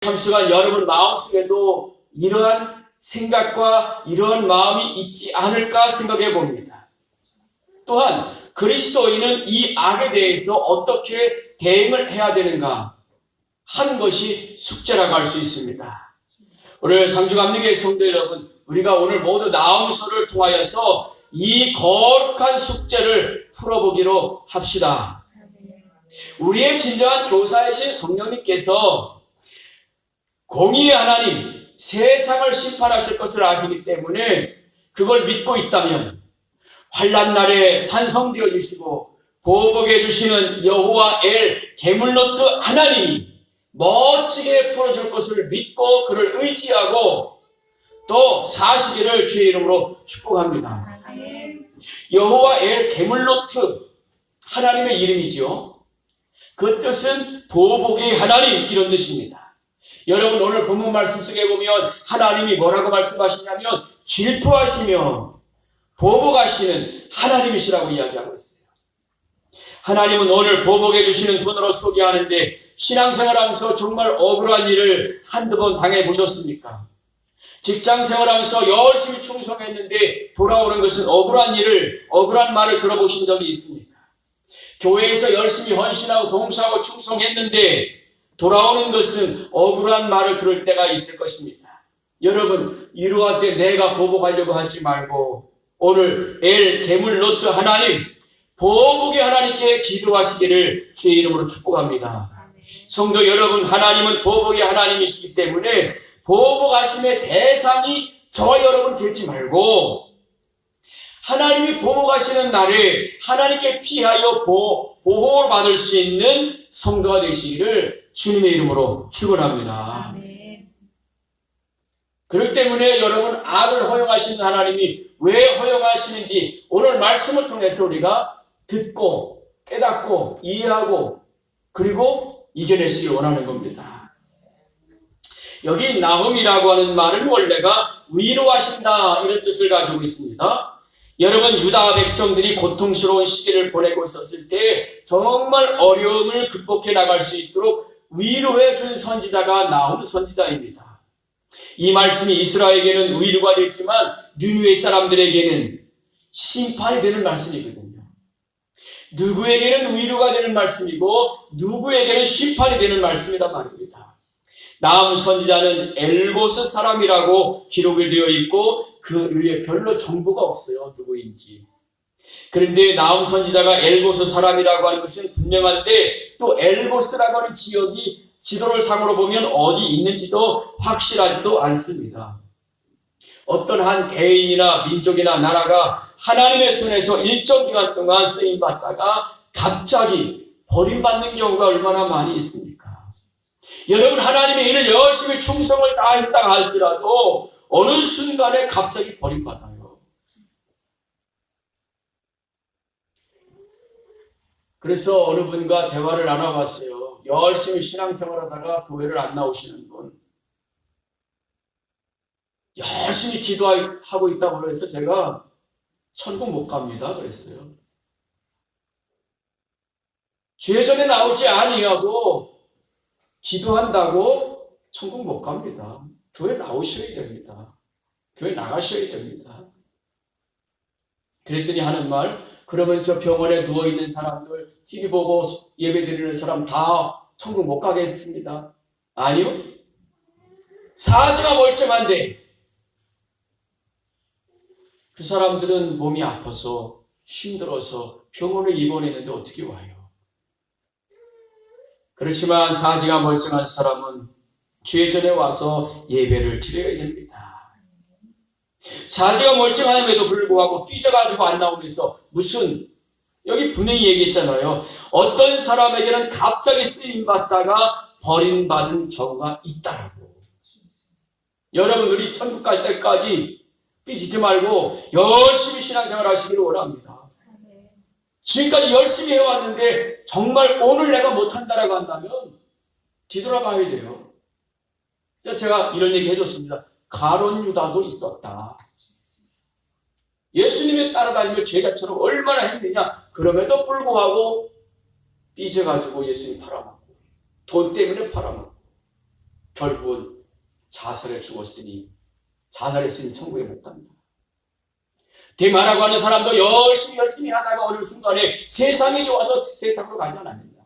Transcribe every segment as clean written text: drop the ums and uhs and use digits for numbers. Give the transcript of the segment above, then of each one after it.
참수가 여러분 마음속에도 이러한 생각과 이러한 마음이 있지 않을까 생각해 봅니다. 또한 그리스도인은 이 악에 대해서 어떻게 대응을 해야 되는가 하는 것이 숙제라고 할 수 있습니다. 오늘 상주감리교회 성도 여러분, 우리가 오늘 모두 나음서를 통하여서 이 거룩한 숙제를 풀어보기로 합시다. 우리의 진정한 교사이신 성령님께서 공의의 하나님, 세상을 심판하실 것을 아시기 때문에 그걸 믿고 있다면 환난 날에 산성되어 주시고 보복해 주시는 여호와 엘 게물노트 하나님이 멋지게 풀어줄 것을 믿고 그를 의지하고 또 사시기를 주의 이름으로 축복합니다. 여호와 엘 게물노트 하나님의 이름이죠. 그 뜻은 보복의 하나님, 이런 뜻입니다. 여러분, 오늘 본문 말씀 속에 보면 하나님이 뭐라고 말씀하시냐면 질투하시며 보복하시는 하나님이시라고 이야기하고 있어요. 하나님은 오늘 보복해 주시는 분으로 소개하는데, 신앙생활하면서 정말 억울한 일을 한두 번 당해보셨습니까? 직장생활하면서 열심히 충성했는데 돌아오는 것은 억울한 말을 들어보신 적이 있습니까? 교회에서 열심히 헌신하고 봉사하고 충성했는데 돌아오는 것은 억울한 말을 들을 때가 있을 것입니다. 여러분, 이러한 때 내가 보복하려고 하지 말고 오늘 엘 게물노트 하나님, 보복의 하나님께 기도하시기를 주의 이름으로 축복합니다. 성도 여러분, 하나님은 보복의 하나님이시기 때문에 보복하심의 대상이 저와 여러분 되지 말고 하나님이 보복하시는 날에 하나님께 피하여 보호를 받을 수 있는 성도가 되시기를 주님의 이름으로 축원합니다. 그렇기 때문에 여러분, 악을 허용하시는 하나님이 왜 허용하시는지 오늘 말씀을 통해서 우리가 듣고 깨닫고 이해하고 그리고 이겨내시길 원하는 겁니다. 여기 나음이라고 하는 말은 원래가 위로하신다, 이런 뜻을 가지고 있습니다. 여러분, 유다 백성들이 고통스러운 시기를 보내고 있었을 때 정말 어려움을 극복해 나갈 수 있도록 위로해 준 선지자가 나움 선지자입니다. 이 말씀이 이스라엘에게는 위로가 됐지만 느느웨 사람들에게는 심판이 되는 말씀이거든요. 누구에게는 위로가 되는 말씀이고 누구에게는 심판이 되는 말씀이란 말입니다. 나움 선지자는 엘고스 사람이라고 기록이 되어 있고 그 위에 별로 정보가 없어요, 누구인지. 그런데 나움 선지자가 엘고스 사람이라고 하는 것은 분명한데 또 엘고스라고 하는 지역이 지도를 상으로 보면 어디 있는지도 확실하지도 않습니다. 어떤 한 개인이나 민족이나 나라가 하나님의 손에서 일정 기간 동안 쓰임받다가 갑자기 버림받는 경우가 얼마나 많이 있습니까? 여러분, 하나님의 일을 열심히 충성을 다했다 할지라도 어느 순간에 갑자기 버림받아요. 그래서 어느 분과 대화를 나눠봤어요. 열심히 신앙생활하다가 교회를 안 나오시는 분, 열심히 기도하고 있다고 해서 제가 천국 못 갑니다 그랬어요. 주의전에 나오지 아니하고 기도한다고 천국 못 갑니다. 교회 나오셔야 됩니다. 교회 나가셔야 됩니다. 그랬더니 하는 말, 그러면 저 병원에 누워있는 사람들, TV 보고 예배드리는 사람 다 천국 못 가겠습니다. 아니요. 사지가 멀쩡한데 그 사람들은 몸이 아파서 힘들어서 병원에 입원했는데 어떻게 와요? 그렇지만 사지가 멀쩡한 사람은 주의 전에 와서 예배를 드려야 됩니다. 사지가 멀쩡함에도 불구하고 삐져가지고 안 나오면서 무슨, 여기 분명히 얘기했잖아요. 어떤 사람에게는 갑자기 쓰임받다가 버림받은 경우가 있다라고. 여러분, 우리 천국 갈 때까지 삐지지 말고 열심히 신앙생활 하시기를 원합니다. 지금까지 열심히 해왔는데 정말 오늘 내가 못한다라고 한다면 뒤돌아봐야 돼요. 그래서 제가 이런 얘기 해줬습니다. 가룟 유다도 있었다. 예수님에 따라다니며 제자처럼 얼마나 했느냐. 그럼에도 불구하고 삐져가지고 예수님 팔아먹고 돈 때문에 팔아먹고 결국은 자살해 죽었으니 자살했으니 천국에 못 간다. 대마라고 하는 사람도 열심히 하다가 어느 순간에 세상이 좋아서 세상으로 가지 않았느냐.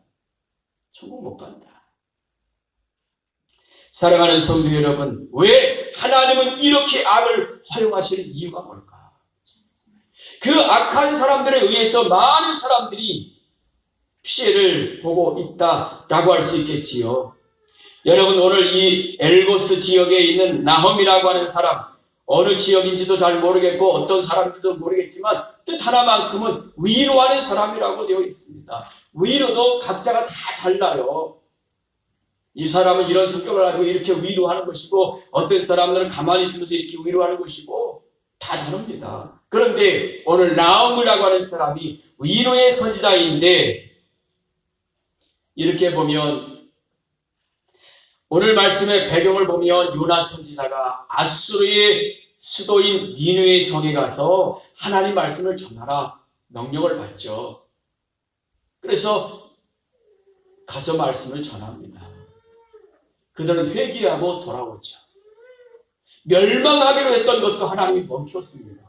천국 못 간다. 사랑하는 성도 여러분, 왜 하나님은 이렇게 악을 허용하시는 이유가 뭘까? 그 악한 사람들에 의해서 많은 사람들이 피해를 보고 있다라고 할 수 있겠지요. 여러분, 오늘 이 엘고스 지역에 있는 나홈이라고 하는 사람, 어느 지역인지도 잘 모르겠고 어떤 사람인지도 모르겠지만 뜻 하나만큼은 위로하는 사람이라고 되어 있습니다. 위로도 각자가 다 달라요. 이 사람은 이런 성격을 가지고 이렇게 위로하는 것이고 어떤 사람들은 가만히 있으면서 이렇게 위로하는 것이고 다 다릅니다. 그런데 오늘 나홈이라고 하는 사람이 위로의 선지자인데, 이렇게 보면 오늘 말씀의 배경을 보면 요나 선지자가 아수르의 수도인 니느웨 성에 가서 하나님 말씀을 전하라 명령을 받죠. 그래서 가서 말씀을 전합니다. 그들은 회개하고 돌아오죠. 멸망하기로 했던 것도 하나님이 멈췄습니다.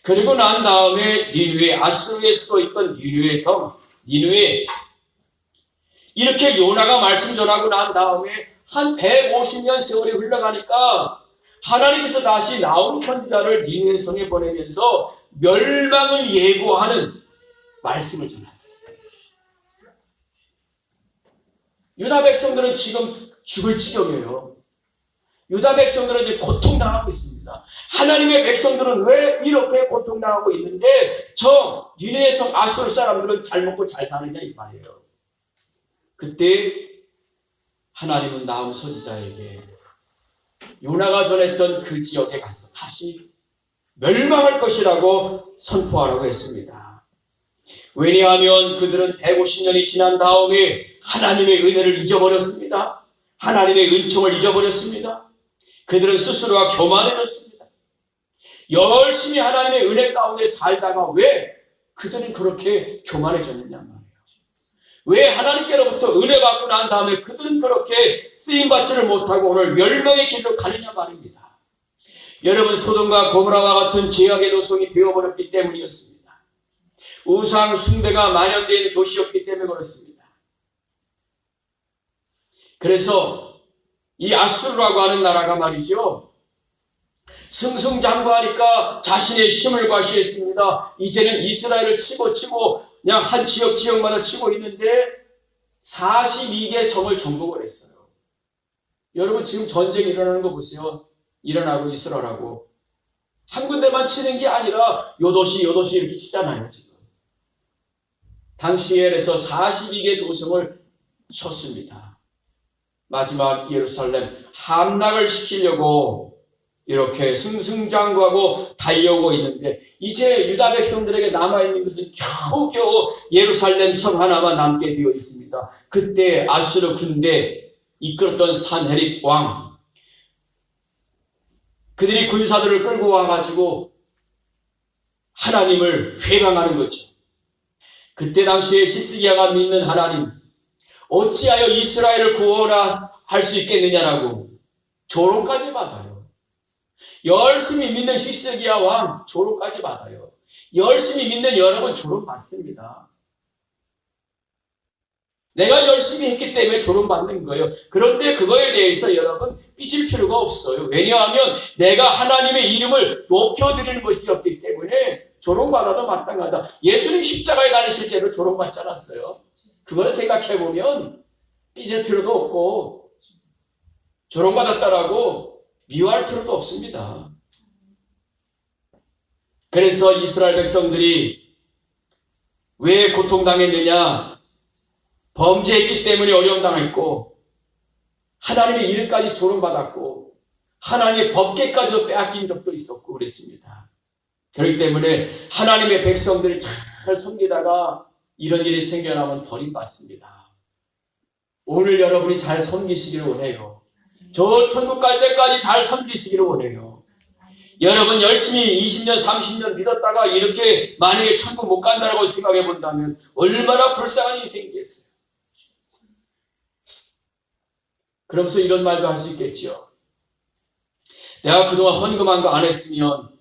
그리고 난 다음에 니느웨, 아수르의 수도 있던 니느웨 성, 니느웨, 이렇게 요나가 말씀 전하고 난 다음에 한 150년 세월이 흘러가니까 하나님께서 다시 나홈 선지자를 니느웨 성에 보내면서 멸망을 예고하는 말씀을 전합니다. 유다 백성들은 지금 죽을 지경이에요. 유다 백성들은 이제 고통당하고 있습니다. 하나님의 백성들은 왜 이렇게 고통당하고 있는데 저 니느웨 성 아수르 사람들은 잘 먹고 잘 사느냐 이 말이에요. 그때 하나님은 나홈 선지자에게 요나가 전했던 그 지역에 가서 다시 멸망할 것이라고 선포하라고 했습니다. 왜냐하면 그들은 150년이 지난 다음에 하나님의 은혜를 잊어버렸습니다. 하나님의 은총을 잊어버렸습니다. 그들은 스스로가 교만해졌습니다. 열심히 하나님의 은혜 가운데 살다가 왜 그들은 그렇게 교만해졌느냐 말이에요. 왜 하나님께로부터 은혜 받고 난 다음에 그들은 그렇게 쓰임받지를 못하고 오늘 멸망의 길로 가느냐 말입니다. 여러분, 소돔과 고모라와 같은 죄악의 도성이 되어버렸기 때문이었습니다. 우상 숭배가 만연된 도시였기 때문에 그렇습니다. 그래서 이 아수르라고 하는 나라가 말이죠, 승승장구하니까 자신의 힘을 과시했습니다. 이제는 이스라엘을 치고 그냥 한 지역마다 치고 있는데 42개 성을 정복을 했어요. 여러분, 지금 전쟁이 일어나는 거 보세요. 일어나고 이스라엘하고 한 군데만 치는 게 아니라 요 도시 이렇게 치잖아요. 지금 당시에 그래서 42개 도성을 쳤습니다. 마지막 예루살렘 함락을 시키려고 이렇게 승승장구하고 달려오고 있는데 이제 유다 백성들에게 남아있는 것은 겨우겨우 예루살렘 성 하나만 남게 되어 있습니다. 그때 아수르 군대 이끌었던 산헤립 왕, 그들이 군사들을 끌고 와가지고 하나님을 회방하는 거죠. 그때 당시에 시스기야가 믿는 하나님, 어찌하여 이스라엘을 구원할 수 있겠느냐라고 조롱까지 받아요. 열심히 믿는 시스기야 왕 조롱까지 받아요. 열심히 믿는 여러분 조롱받습니다. 내가 열심히 했기 때문에 조롱받는 거예요. 그런데 그거에 대해서 여러분 삐질 필요가 없어요. 왜냐하면 내가 하나님의 이름을 높여드리는 것이었기 때문에 조롱받아도 마땅하다. 예수님 십자가에 달리실 때도 조롱받지 않았어요. 그걸 생각해보면 삐질 필요도 없고 조롱받았다라고 미워할 필요도 없습니다. 그래서 이스라엘 백성들이 왜 고통당했느냐? 범죄했기 때문에 어려움 당했고 하나님의 이름까지 조롱받았고 하나님의 법궤까지도 빼앗긴 적도 있었고 그랬습니다. 그렇기 때문에 하나님의 백성들이 잘 섬기다가 이런 일이 생겨나면 버림받습니다. 오늘 여러분이 잘 섬기시기를 원해요. 저 천국 갈 때까지 잘 섬기시기를 원해요. 여러분 열심히 20년 30년 믿었다가 이렇게 만약에 천국 못 간다고 생각해 본다면 얼마나 불쌍한 인생이겠어요. 그러면서 이런 말도 할 수 있겠죠. 내가 그동안 헌금한 거 안 했으면